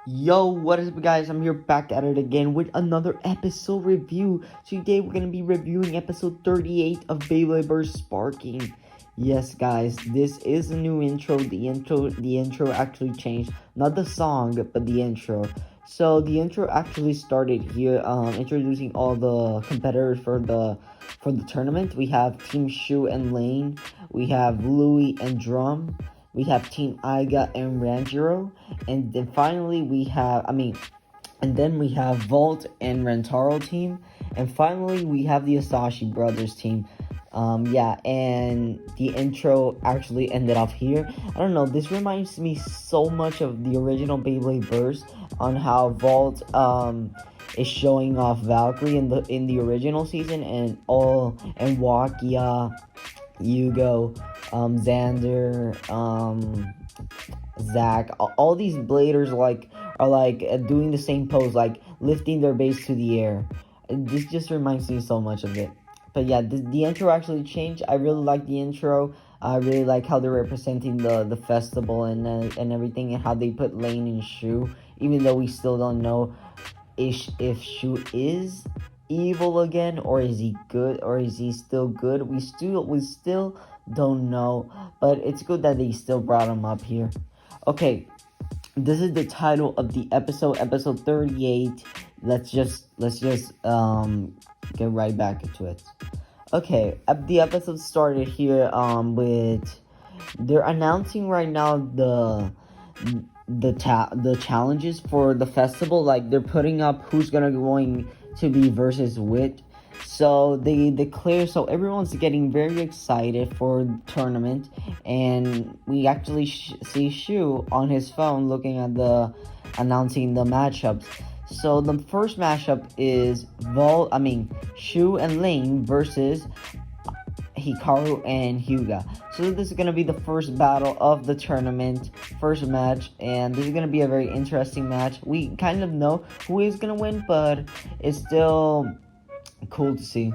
Yo, what is up guys? I'm here back at it again with another episode review. Today we're going to be reviewing episode 38 of Beyblade Burst Sparking. Yes guys, this is a new intro. The intro actually changed. Not the song, but the intro. So the intro actually started here, introducing all the competitors for the tournament. We have Team SHU and Lane. We have Louie and Drum. We have Team Hyuga and Ranjiro, and then finally we have, and then we have Volt and Rentaro team, and finally we have the Asashi brothers team. Yeah, and the intro actually ended off here. I don't know, this reminds me so much of the original Beyblade Burst on how Volt, is showing off Valkyrie in the original season, and Wakia, Hyuga, Xander, Zach, all these bladers are doing the same pose, like lifting their base to the air. This just reminds me so much of it. But yeah, the intro actually changed. I really like the intro. I really like how they're representing the festival and everything, and how they put Lane in SHU, even though we still don't know if SHU is evil again, or is he good, or is he still good. We still don't know, but it's good that they still brought him up here. Okay, this is the title of the episode 38. Let's just get right back into it. Okay, the episode started here with, they're announcing right now the challenges for the festival. Like, they're putting up who's going to be versus Wit. So they declare, so everyone's getting very excited for the tournament, and we actually see SHU on his phone looking at announcing the matchups. So the first matchup is SHU and Lane versus Hikaru and Hyuga. So this is going to be the first battle of the tournament, first match, and this is going to be a very interesting match. We kind of know who is going to win, but it's still cool to see.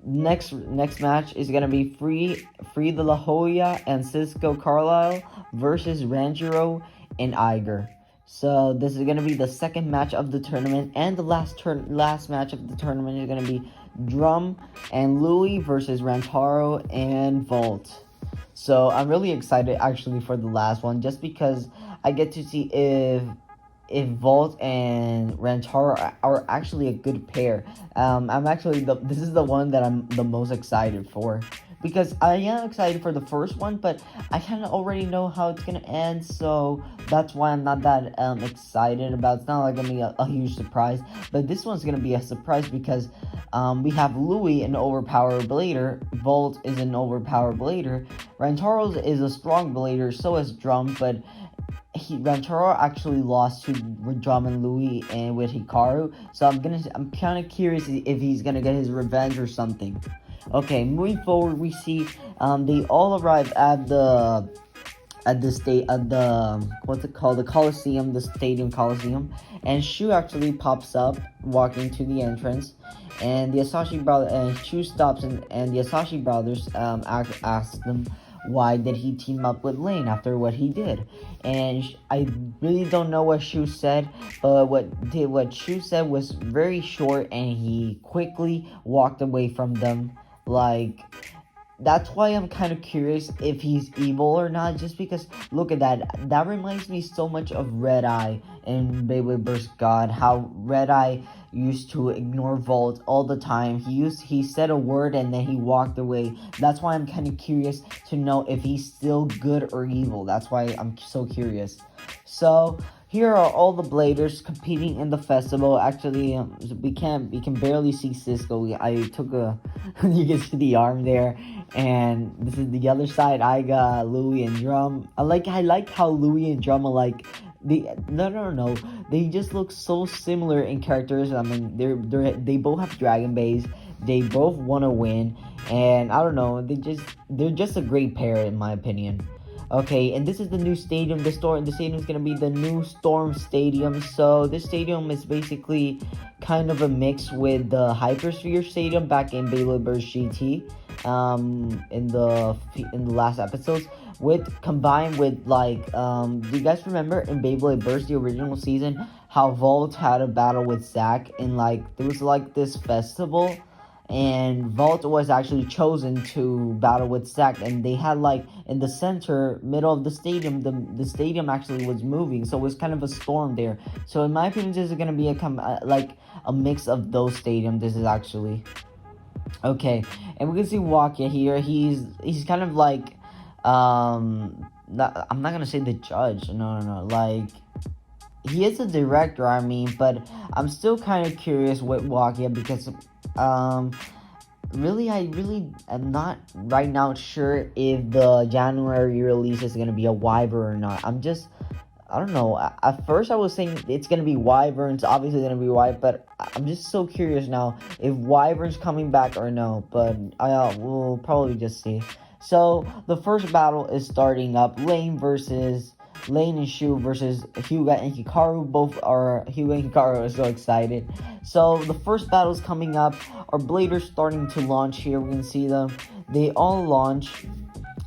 Next match is going to be Free the La Jolla and Cisco Carlisle versus Ranjiro and Iger. So this is going to be the second match of the tournament, and the last match of the tournament is going to be Drum and Louie versus Rantaro and Volt. So I'm really excited actually for the last one, just because I get to see if Volt and Rantaro are actually a good pair. I'm actually this is the one that I'm the most excited for, because I am excited for the first one, but I kind of already know how it's gonna end, so that's why I'm not that excited about. It's not like gonna be a huge surprise, but this one's gonna be a surprise because we have Louie, an overpowered blader. Volt is an overpowered blader. Rantaro is a strong blader, so is Drum, but Rantaro actually lost to Drum and Louie and with Hikaru, so I'm kind of curious if he's gonna get his revenge or something. Okay, moving forward, we see they all arrive at the Coliseum, the Stadium Coliseum, and SHU actually pops up walking to the entrance, and the Asashi brother and SHU stops, and the Asashi brothers ask them why did he team up with Lane after what he did. And I really don't know what SHU said, but what SHU said was very short, and he quickly walked away from them. Like, that's why I'm kind of curious if he's evil or not, just because look at that reminds me so much of Red Eye in Beyblade Burst God, how Red Eye used to ignore Volt all the time. He said a word and then he walked away. That's why I'm kind of curious to know if he's still good or evil. That's why I'm so curious. So here are all the bladers competing in the festival. Actually, we can barely see Cisco. I took you can see the arm there, and this is the other side. I got Louie and Drum. I like how Louie and Drum are like, no. They just look so similar in characters. I mean, they both have Dragon Base. They both want to win, and I don't know. They're just a great pair in my opinion. Okay, and this is the new stadium. The stadium is gonna be the new Storm Stadium. So this stadium is basically kind of a mix with the Hypersphere Stadium back in Beyblade Burst GT. In the last episodes, combined with like do you guys remember in Beyblade Burst, the original season, how Volt had a battle with Zack, and like there was like this festival, and Volt was actually chosen to battle with Zack, and they had like in the middle of the stadium, the stadium actually was moving, so it was kind of a storm there. So in my opinion, this is gonna be like a mix of those stadiums. This is actually okay, and we can see Wakia here. He's kind of like I'm not gonna say the judge. No. Like he is a director, I mean, but I'm still kind of curious with Wakia because I really am not right now sure if the January release is gonna be a Wyvern or not. I don't know. At first, I was saying it's gonna be Wyverns. Obviously, gonna be but I'm just so curious now if Wyvern's coming back or no. But we'll probably just see. So the first battle is starting up. Lane and SHU versus Hyuga and Hikaru. Hyuga and Hikaru are so excited. So the first battle is coming up. Our bladers starting to launch here. We can see them. They all launch.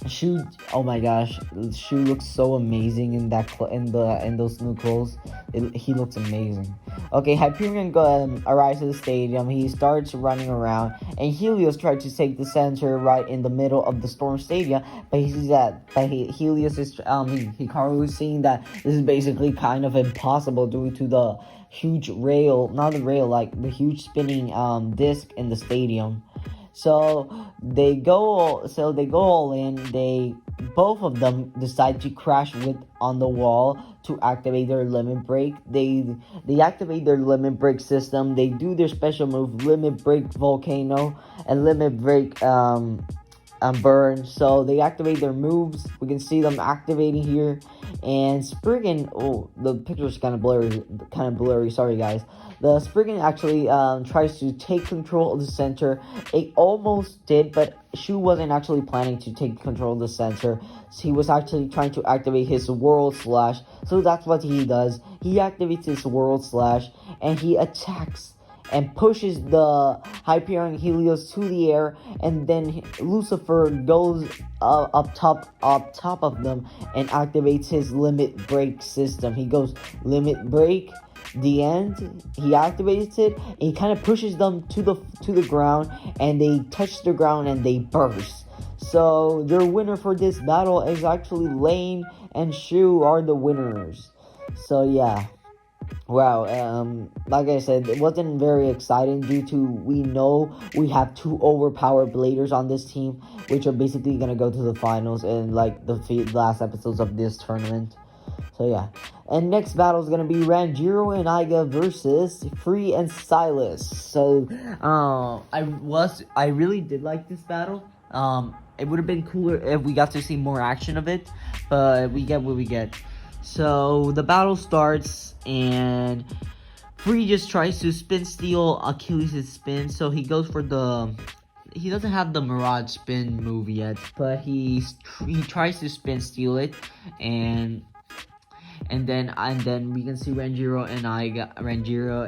SHU, oh my gosh, SHU looks so amazing in those new clothes. He looks amazing. Okay, Hyperion arrives at the stadium. He starts running around, and Helios tried to take the center right in the middle of the Storm Stadium, but he sees that. But Helios is Hikaru is seeing that this is basically kind of impossible due to the huge like the huge spinning disc in the stadium. So they go all in. Both of them decide to crash on the wall to activate their limit break. They activate their limit break system. They do their special move, limit break volcano and limit break burn. So they activate their moves. We can see them activating here. And Spriggan, the picture's kind of blurry. Sorry guys. The Spriggan actually tries to take control of the center. It almost did, but SHU wasn't actually planning to take control of the center. So he was actually trying to activate his World Slash. So that's what he does. He activates his World Slash and he attacks and pushes the Hyperion Helios to the air, and then Lucifer goes up top of them and activates his limit break system. He goes limit break, the end. He activates it and he kind of pushes them to the ground, and they touch the ground and they burst. So your winner for this battle is actually Lane and SHU are the winners. So yeah. Wow, like I said, it wasn't very exciting due to we know we have two overpowered bladers on this team, which are basically going to go to the finals in like the last episodes of this tournament. So yeah, and next battle is going to be Ranjiro and Iga versus Free and Silas. So I really did like this battle. It would have been cooler if we got to see more action of it, but we get what we get. So the battle starts, and Free just tries to spin steal Achilles' spin. So he goes for he doesn't have the Mirage spin move yet, but he tries to spin steal it, and then we can see Ranjiro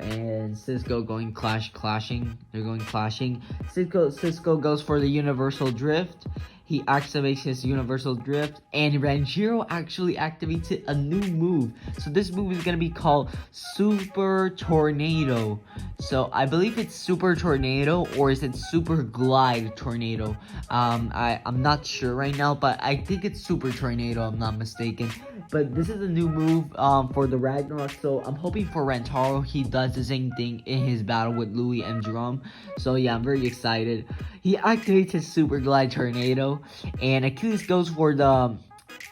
and Cisco going clashing. They're going clashing. Cisco goes for the Universal Drift. He activates his Universal Drift, and Ranjiro actually activates a new move. So this move is going to be called Super Tornado. So I believe it's Super Tornado, or is it Super Glide Tornado? I'm not sure right now, but I think it's Super Tornado, I'm not mistaken. But this is a new move for the Ragnarok, so I'm hoping for Rentaro he does the same thing in his battle with Louis and Drum. So yeah, I'm very excited. He activates his Super Glide Tornado, and Achilles goes for the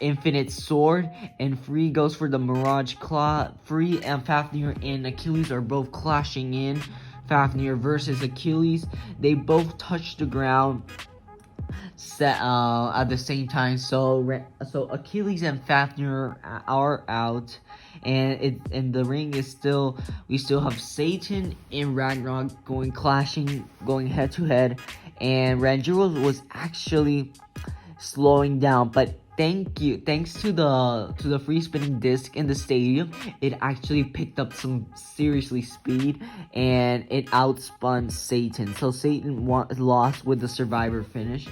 Infinite Sword, and Free goes for the Mirage Claw. Free and Fafnir and Achilles are both clashing in. Fafnir versus Achilles. They both touch the ground at the same time, so Achilles and Fafnir are out, and the ring is we still have Satan and Ragnarok going head to head, and Ranjiro was actually slowing down, but thanks to the free spinning disc in the stadium, it actually picked up some seriously speed, and it outspun Satan. So Satan lost with the survivor finish.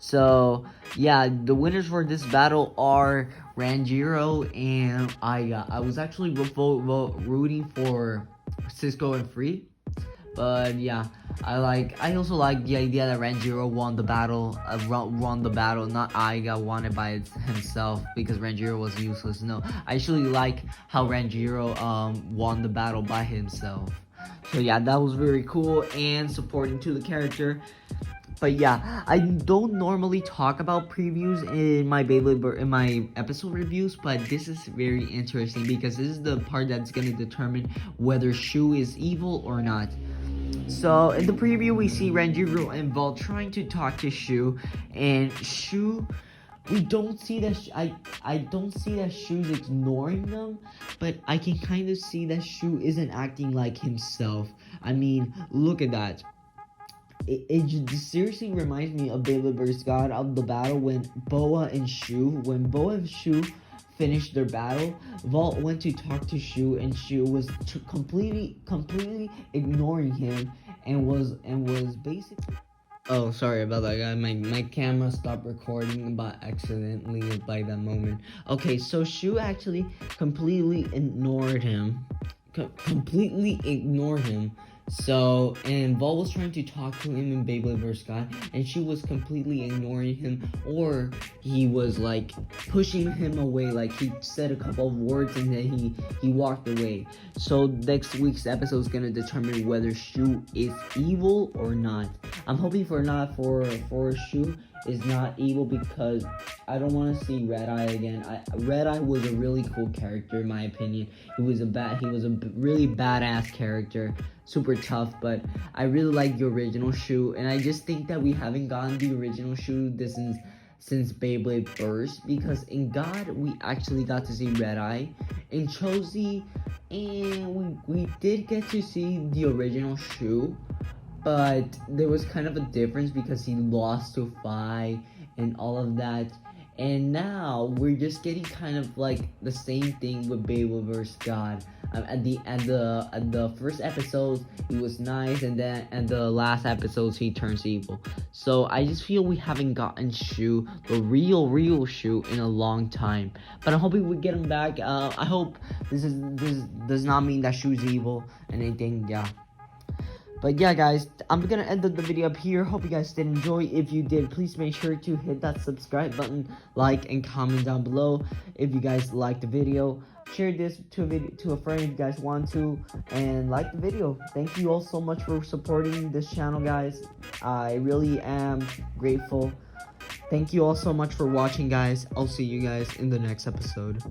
So yeah, the winners for this battle are Ranjiro and Aiga. I was actually rooting for Cisco and Free, but yeah, I also like the idea that Ranjiro won the battle. Won the battle, not Aiga won it by himself because Ranjiro was useless. No, I actually like how Ranjiro won the battle by himself. So yeah, that was very cool and supporting to the character. But yeah, I don't normally talk about previews in my episode reviews, but this is very interesting because this is the part that's gonna determine whether SHU is evil or not. So in the preview, we see Ranjiro and Vault trying to talk to SHU, and SHU. We don't see that. I don't see that SHU's ignoring them, but I can kind of see that SHU isn't acting like himself. I mean, look at that. It seriously reminds me of Beyblade vs. God of the battle when Boa and SHU finished their battle. Vault went to talk to SHU and SHU was completely ignoring him and was basically. Oh, sorry about that, guy. My camera stopped recording accidentally by that moment. Okay, so SHU actually completely ignored him. So, and Vol was trying to talk to him in Beyblade vs. God, and she was completely ignoring him, or he was like pushing him away, like he said a couple of words and then he walked away. So next week's episode is gonna determine whether SHU is evil or not. I'm hoping for SHU is not evil because I don't want to see Red Eye again. Red Eye was a really cool character in my opinion. He was a really badass character, super tough, but I really like the original SHU, and I just think that we haven't gotten the original SHU since Beyblade Burst, because in God we actually got to see Red Eye, in Chozy, and we did get to see the original SHU. But there was kind of a difference because he lost to Fi and all of that. And now we're just getting kind of like the same thing with Beyblade vs. God. At the first episodes he was nice, and then at the last episodes he turns evil. So I just feel we haven't gotten SHU, the real SHU, in a long time. But I'm hoping we get him back. I hope this does not mean that SHU's evil and anything. Yeah. But yeah, guys, I'm gonna end the video up here. Hope you guys did enjoy. If you did, please make sure to hit that subscribe button, like, and comment down below if you guys liked the video. Share this to a friend if you guys want to, and like the video. Thank you all so much for supporting this channel, guys. I really am grateful. Thank you all so much for watching, guys. I'll see you guys in the next episode.